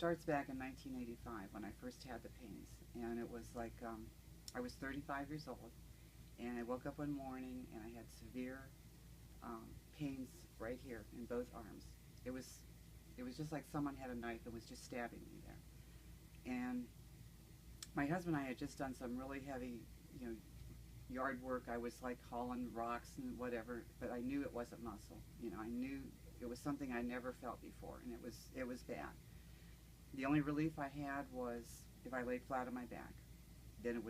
starts back in 1985 when I first had the pains, and it was like I was 35 years old, and I woke up one morning and I had severe pains right here in both arms. It was it was just like someone had a knife and was just stabbing me there. And my husband and I had just done some really heavy, you know, yard work. I was like hauling rocks and whatever, but I knew it wasn't muscle. You know, I knew it was something I never felt before, and it was bad. The only relief I had was if I laid flat on my back, then it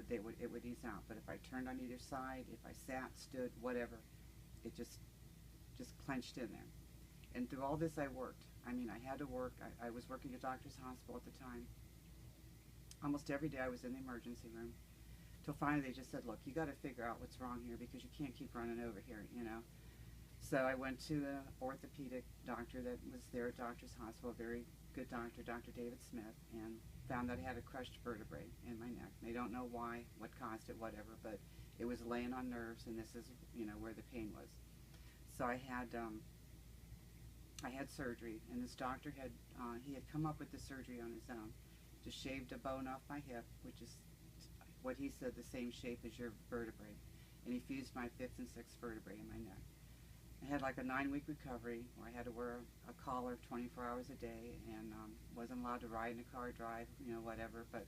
would ease out. But if I turned on either side, if I sat, stood, whatever, it just clenched in there. And through all this, I worked. I mean, I had to work. I was working at a doctor's hospital at the time. Almost every day I was in the emergency room. Till finally they just said, look, you got to figure out what's wrong here because you can't keep running over here, you know. So I went to the orthopedic doctor that was there at Doctor's Hospital, a very good doctor, Dr. David Smith, and found that I had a crushed vertebrae in my neck. They don't know why, what caused it, whatever, but it was laying on nerves, and this is, you know, where the pain was. So I had surgery, and this doctor he had come up with the surgery on his own. Just shaved a bone off my hip, which is what he said the same shape as your vertebrae, and he fused my fifth and sixth vertebrae in my neck. I had like a 9-week recovery where I had to wear a collar 24 hours a day and wasn't allowed to ride in a car, drive, you know, whatever. But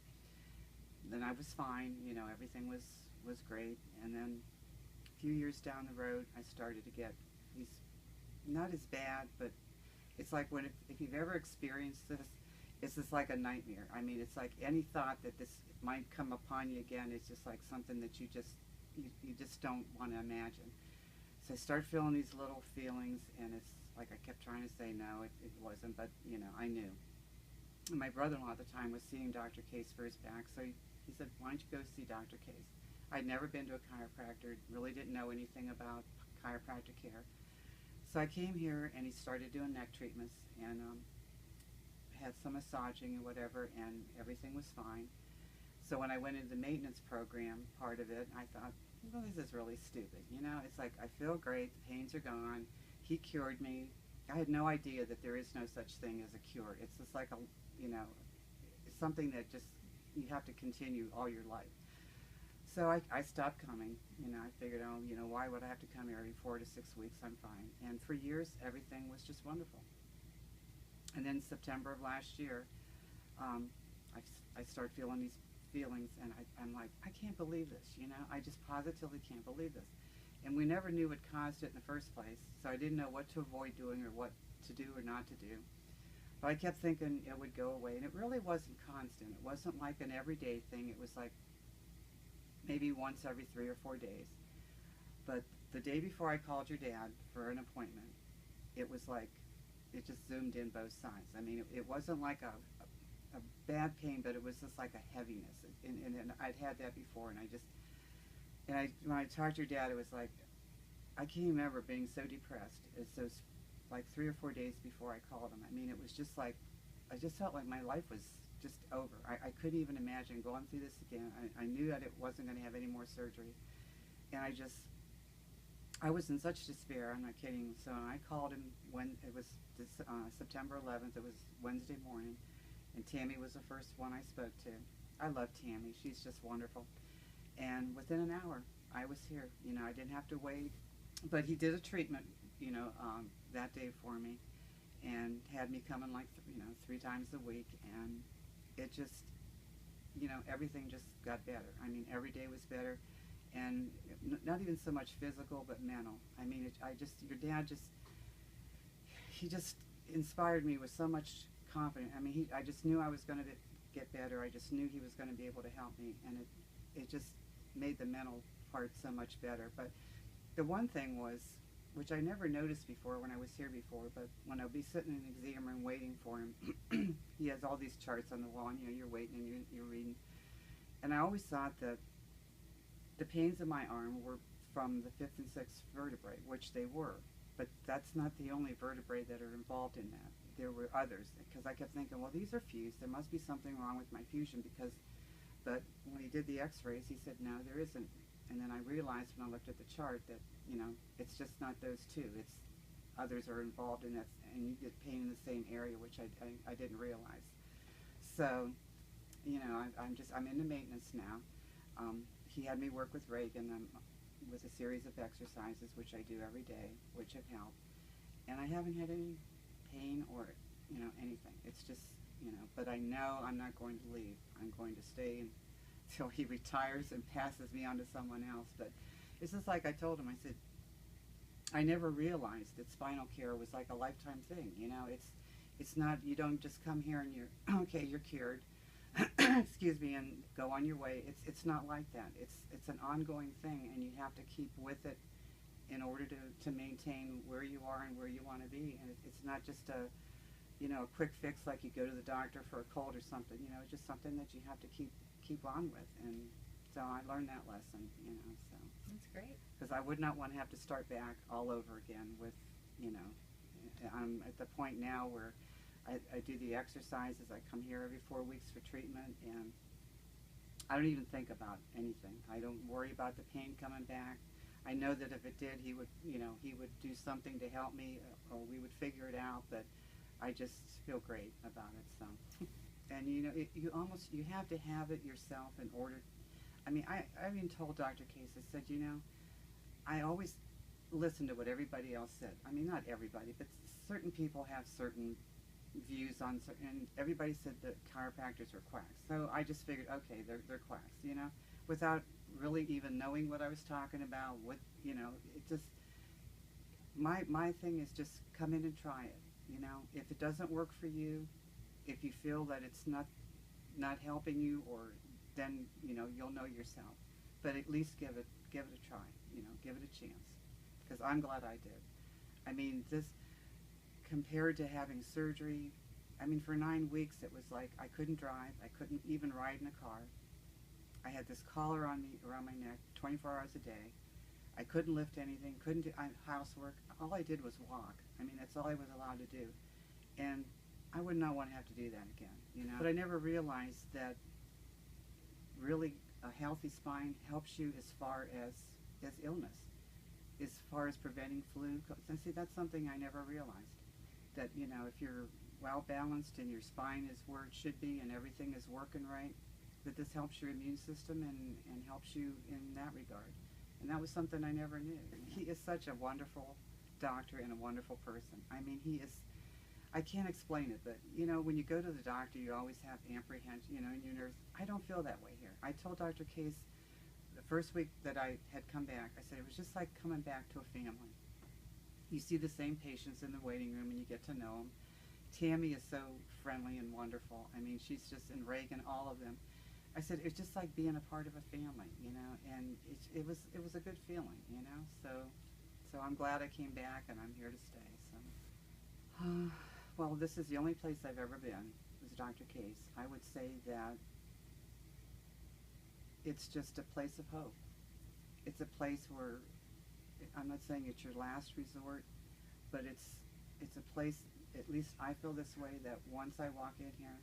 then I was fine, you know, everything was great. And then a few years down the road, I started to get these, not as bad, but it's like if you've ever experienced this, it's just like a nightmare. I mean, it's like any thought that this might come upon you again is just like something that you just don't want to imagine. So I start feeling these little feelings, and it's like I kept trying to say no, it wasn't, but you know, I knew. And my brother-in-law at the time was seeing Dr. Case for his back, so he said, why don't you go see Dr. Case? I'd never been to a chiropractor, really didn't know anything about chiropractic care. So I came here, and he started doing neck treatments, and had some massaging and whatever, and everything was fine. So when I went into the maintenance program part of it, I thought, well, this is really stupid. You know, it's like I feel great, the pains are gone. He cured me. I had no idea that there is no such thing as a cure. It's just like you know, it's something that just you have to continue all your life. So I stopped coming. You know, I figured, oh, you know, why would I have to come here every 4 to 6 weeks? I'm fine. And for years, everything was just wonderful. And then September of last year, I start feeling these feelings, and I'm like, I can't believe this, you know, I just positively can't believe this. And we never knew what caused it in the first place, so I didn't know what to avoid doing or what to do or not to do. But I kept thinking it would go away, and it really wasn't constant. It wasn't like an everyday thing. It was like maybe once every 3 or 4 days. But the day before I called your dad for an appointment, it was like it just zoomed in both sides. I mean, it wasn't like a bad pain, but it was just like a heaviness, and I'd had that before, and when I talked to your dad, it was like, I can't remember being so depressed as those like 3 or 4 days before I called him. I mean, it was just like, I just felt like my life was just over. I couldn't even imagine going through this again. I knew that it wasn't going to have any more surgery, and I was in such despair, I'm not kidding. So I called him when it was September 11th, it was Wednesday morning, and Tammy was the first one I spoke to. I love Tammy, she's just wonderful. And within an hour, I was here. You know, I didn't have to wait. But he did a treatment, you know, that day for me, and had me coming like, 3 times a week, and it just, you know, everything just got better. I mean, every day was better, and not even so much physical, but mental. I mean, your dad he just inspired me with so much confidence. I mean, I just knew I was going to get better. I just knew he was going to be able to help me, and it just made the mental part so much better. But the one thing was, which I never noticed before when I was here before, but when I'll be sitting in the exam room waiting for him, he has all these charts on the wall, and you're waiting and you're reading. And I always thought that the pains in my arm were from the fifth and sixth vertebrae, which they were. But that's not the only vertebrae that are involved in that. There were others, because I kept thinking, well, these are fused. There must be something wrong with my fusion, but when he did the x-rays, he said, no, there isn't. And then I realized when I looked at the chart that, you know, it's just not those two. It's others are involved in that, and you get pain in the same area, which I didn't realize. So, you know, I'm into maintenance now. He had me work with Reagan with a series of exercises, which I do every day, which have helped. And I haven't had any pain or, you know, anything. It's just, you know, but I know I'm not going to leave. I'm going to stay until he retires and passes me on to someone else. But it's just like I told him, I said, I never realized that spinal care was like a lifetime thing. You know, it's not, you don't just come here and you're, okay, you're cured, excuse me, and go on your way. It's not like that. It's an ongoing thing, and you have to keep with it in order to maintain where you are and where you want to be. And it's not just a, you know, a quick fix like you go to the doctor for a cold or something. You know, it's just something that you have to keep on with. And so I learned that lesson, you know. So that's great. Because I would not want to have to start back all over again with, you know, I'm at the point now where I do the exercises. I come here every 4 weeks for treatment, and I don't even think about anything. I don't worry about the pain coming back. I know that if it did, he would, you know, he would do something to help me, or we would figure it out. But I just feel great about it. So, and you know, you have to have it yourself in order. I mean, I even told Dr. Case, I said, you know, I always listen to what everybody else said. I mean, not everybody, but certain people have certain views on certain, and everybody said that chiropractors were quacks. So I just figured, okay, they're quacks, you know, without really even knowing what I was talking about. What, you know, it just, my thing is just come in and try it. You know, if it doesn't work for you, if you feel that it's not helping you, or then, you know, you'll know yourself. But at least give it a try. You know, give it a chance. Because I'm glad I did. I mean, this, compared to having surgery, I mean, for 9 weeks it was like I couldn't drive. I couldn't even ride in a car. I had this collar on me, around my neck, 24 hours a day. I couldn't lift anything, couldn't do housework. All I did was walk. I mean, that's all I was allowed to do. And I would not want to have to do that again, you know. But I never realized that really a healthy spine helps you as far as illness, as far as preventing flu. And see, that's something I never realized. That, you know, if you're well balanced and your spine is where it should be and everything is working right, that this helps your immune system and helps you in that regard. And that was something I never knew. He is such a wonderful doctor and a wonderful person. I mean, he is, I can't explain it, but, you know, when you go to the doctor, you always have apprehension, you know, and your nerves. I don't feel that way here. I told Dr. Case the first week that I had come back, I said it was just like coming back to a family. You see the same patients in the waiting room and you get to know them. Tammy is so friendly and wonderful. I mean, she's just, and Reagan, all of them. I said it's just like being a part of a family, you know, and it was a good feeling, you know. So I'm glad I came back, and I'm here to stay. So, well, this is the only place I've ever been, was Dr. Case. I would say that it's just a place of hope. It's a place where, I'm not saying it's your last resort, but it's a place, at least I feel this way, that once I walk in here,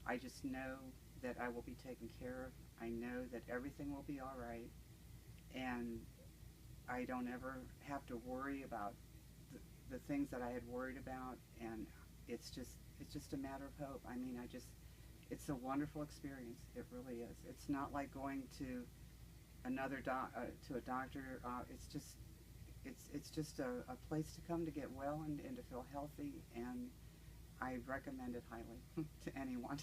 I just know that I will be taken care of. I know that everything will be all right, and I don't ever have to worry about the things that I had worried about, and it's just a matter of hope. I mean, it's a wonderful experience. It really is. It's not like going to another to a doctor. It's just a place to come to get well and to feel healthy, and I recommend it highly to anyone.